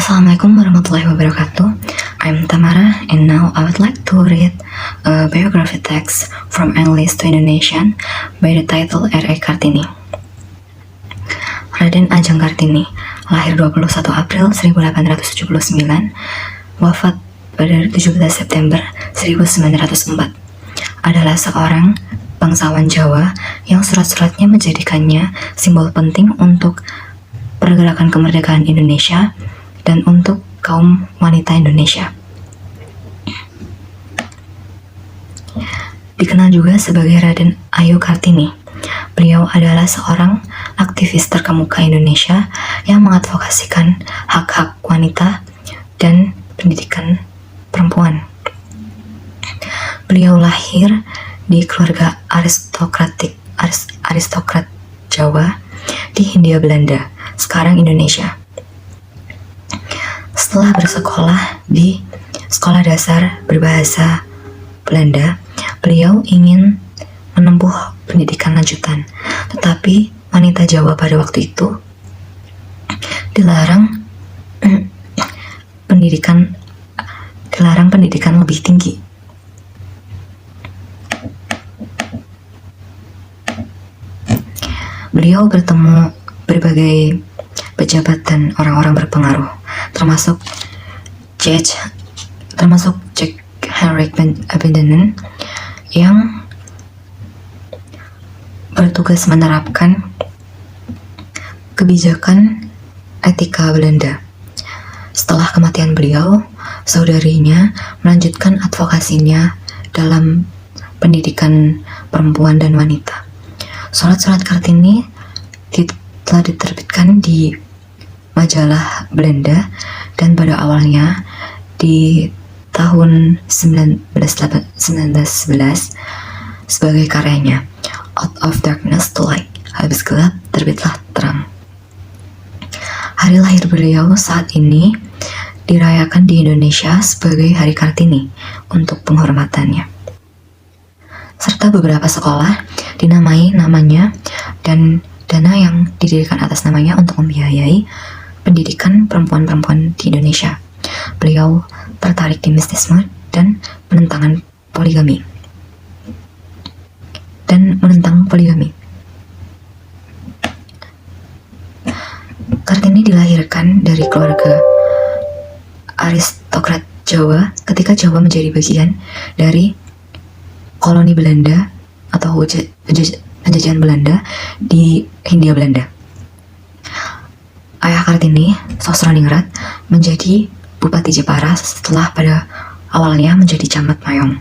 Assalamualaikum warahmatullahi wabarakatuh. I'm Tamara and now I would like to read a biography text from English to Indonesian by the title R.A. Kartini. Raden Ajeng Kartini, lahir 21 April 1879, wafat pada 17 September 1904, adalah seorang bangsawan Jawa yang surat-suratnya menjadikannya simbol penting untuk pergerakan kemerdekaan Indonesia dan untuk kaum wanita Indonesia. Dikenal juga sebagai Raden Ayu Kartini. Beliau adalah seorang aktivis terkemuka Indonesia yang mengadvokasikan hak-hak wanita dan pendidikan perempuan. Beliau lahir di keluarga aristokrat Jawa di Hindia Belanda, sekarang Indonesia. Setelah bersekolah di sekolah dasar berbahasa Belanda, beliau ingin menempuh pendidikan lanjutan, tetapi wanita Jawa pada waktu itu dilarang pendidikan lebih tinggi. Beliau bertemu berbagai pejabat dan orang-orang berpengaruh, termasuk Jack Henrik Abendinen yang bertugas menerapkan kebijakan etika Belanda. Setelah kematian beliau, saudarinya melanjutkan advokasinya dalam pendidikan perempuan dan wanita. Surat-surat Kartini telah diterbitkan di majalah Belanda dan pada awalnya di tahun 1911 sebagai karyanya Out of Darkness to Light, habis gelap terbitlah terang. Hari lahir beliau saat ini dirayakan di Indonesia sebagai Hari Kartini untuk penghormatannya. Serta beberapa sekolah dinamai namanya dan dana yang didirikan atas namanya untuk membiayai pendidikan perempuan-perempuan di Indonesia. Beliau tertarik di mistisme dan menentang poligami. Kartini dilahirkan dari keluarga aristokrat Jawa ketika Jawa menjadi bagian dari koloni Belanda atau penjajahan Belanda di Hindia Belanda. Ayah Kartini, Sosroningrat, menjadi Bupati Jepara setelah pada awalnya menjadi camat Mayong.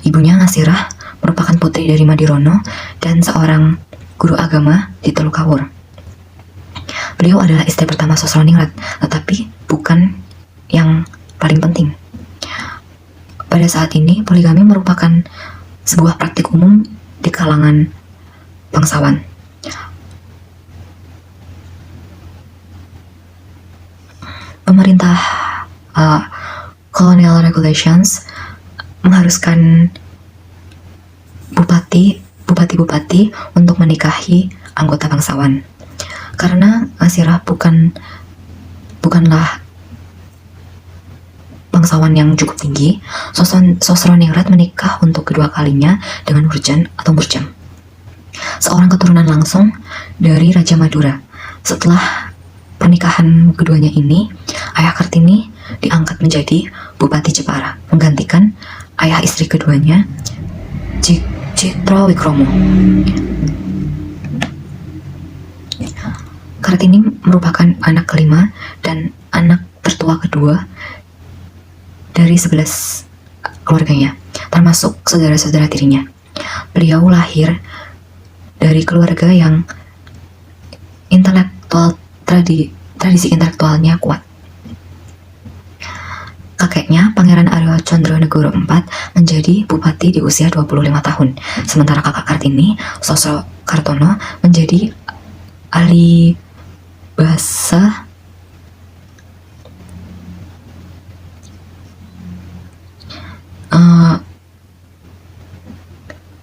Ibunya Ngasirah merupakan putri dari Madirono dan seorang guru agama di Telukawur. Beliau adalah istri pertama Sosroningrat, tetapi bukan yang paling penting. Pada saat ini, poligami merupakan sebuah praktik umum di kalangan bangsawan. Pemerintah Colonial Regulations mengharuskan bupati untuk menikahi anggota bangsawan. Karena Ngasirah bukanlah bangsawan yang cukup tinggi, Sosroningrat menikah untuk kedua kalinya dengan Nurjan atau Murjam, seorang keturunan langsung dari Raja Madura. Setelah pernikahan keduanya ini, ayah Kartini diangkat menjadi Bupati Jepara, menggantikan ayah istri keduanya, Citro Wikromo. Kartini merupakan anak kelima dan anak tertua kedua dari 11 keluarganya, termasuk saudara-saudara tirinya. Beliau lahir dari keluarga yang tradisi intelektualnya kuat. Kakeknya, Pangeran Aryo Condronegoro IV, menjadi bupati di usia 25 tahun, sementara kakak Kartini, Sosro Kartono, menjadi ahli bahasa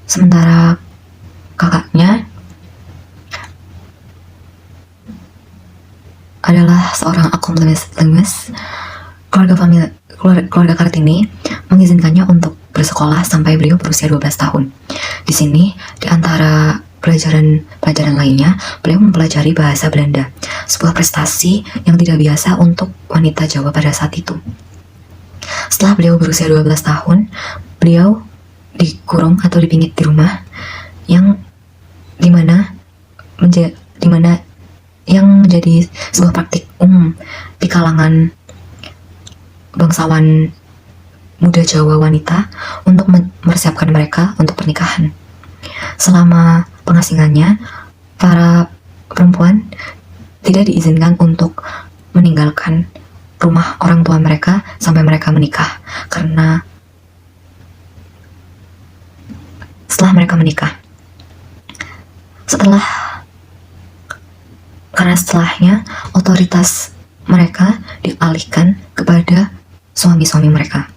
sementara kakaknya adalah seorang accomplished linguist, keluarga Kartini mengizinkannya untuk bersekolah sampai beliau berusia 12 tahun. Di sini, di antara pelajaran lainnya, beliau mempelajari bahasa Belanda, sebuah prestasi yang tidak biasa untuk wanita Jawa pada saat itu. Setelah beliau berusia 12 tahun, beliau dikurung atau dipingit di rumah yang dimana yang menjadi sebuah praktik umum di kalangan bangsawan muda Jawa wanita untuk mempersiapkan mereka untuk pernikahan. Selama pengasingannya, para perempuan tidak diizinkan untuk meninggalkan rumah orang tua mereka sampai mereka menikah, karena setelah mereka menikah, setelahnya otoritas mereka dialihkan kepada suami-suami mereka.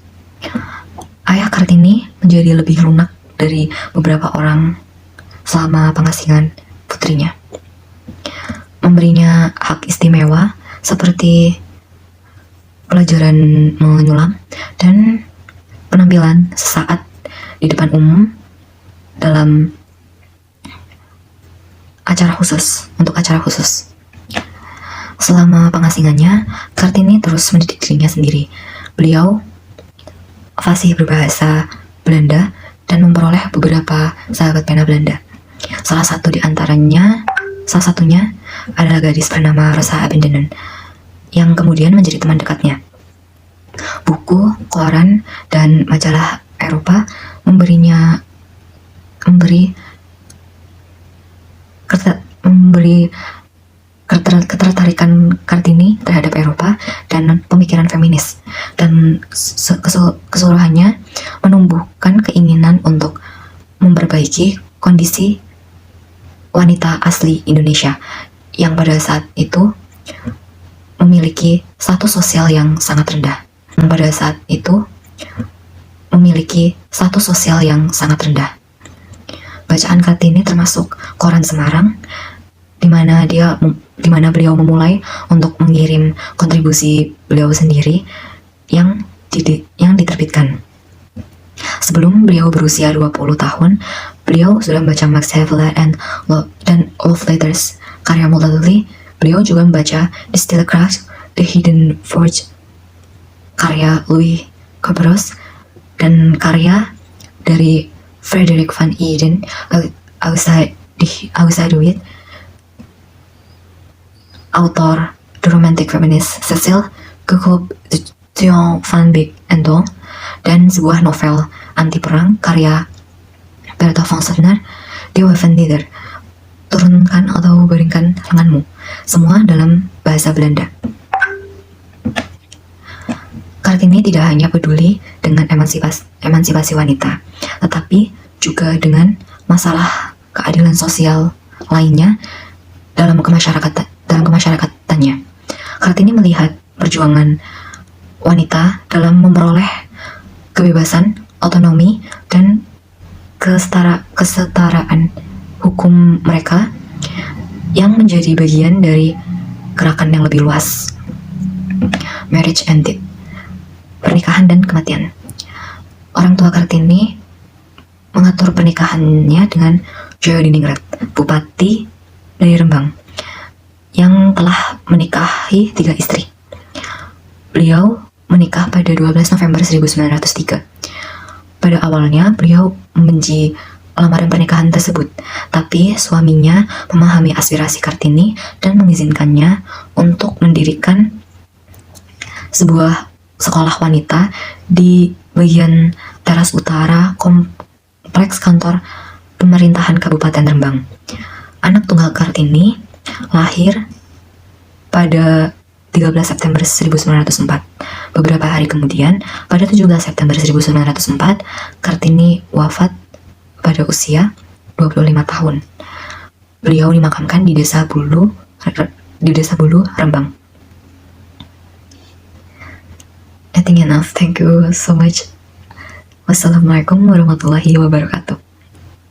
Ayah Kartini menjadi lebih lunak dari beberapa orang selama pengasingan putrinya, memberinya hak istimewa seperti pelajaran menyulam dan penampilan sesaat di depan umum dalam acara khusus. Selama pengasingannya, Kartini terus mendidik dirinya sendiri. Beliau fasih berbahasa Belanda dan memperoleh beberapa sahabat pena Belanda. Salah satunya adalah gadis bernama Rosa Abendenen yang kemudian menjadi teman dekatnya. Buku, koran, dan majalah Eropa memberi ketertarikan Kartini terhadap Eropa dan pemikiran feminis, dan keseluruhannya menumbuhkan keinginan untuk memperbaiki kondisi wanita asli Indonesia yang pada saat itu memiliki status sosial yang sangat rendah. Bacaan Kartini termasuk Koran Semarang, di mana beliau memulai untuk mengirim kontribusi beliau sendiri yang diterbitkan. Sebelum beliau berusia 20 tahun, beliau sudah membaca Max Havelaar dan Love Letters karya Multatuli. Beliau juga membaca The Stillecraft, The Hidden Forge karya Louis Couperus, dan karya dari Frederick van Eeden, Ausgeduid, autor The Romantic Feminist Cecile Kekop Thion van Beek en Dol, dan sebuah novel anti-perang karya Bertha van Suttner, Die Waffen Lieder, Turunkan atau Baringkan Lenganmu, semua dalam bahasa Belanda. Kartini tidak hanya peduli dengan emansipasi wanita, tetapi juga dengan masalah keadilan sosial lainnya dalam kemasyarakatan. Kartini melihat perjuangan wanita dalam memperoleh kebebasan, otonomi, dan kesetaraan hukum mereka yang menjadi bagian dari gerakan yang lebih luas, Marriage and Death, pernikahan dan kematian. Orang tua Kartini mengatur pernikahannya dengan Jayadiningrat, bupati dari Rembang, yang telah menikahi 3 istri. Beliau menikah pada 12 November 1903. Pada awalnya, beliau membenci lamaran pernikahan tersebut, tapi suaminya memahami aspirasi Kartini dan mengizinkannya untuk mendirikan sebuah sekolah wanita di bagian teras utara kompleks kantor pemerintahan Kabupaten Rembang. Anak tunggal Kartini lahir pada 13 September 1904. Beberapa hari kemudian, pada 17 September 1904, Kartini wafat pada usia 25 tahun. Beliau dimakamkan di Desa Bulu, Rembang. I think enough. Thank you so much. Wassalamualaikum warahmatullahi wabarakatuh.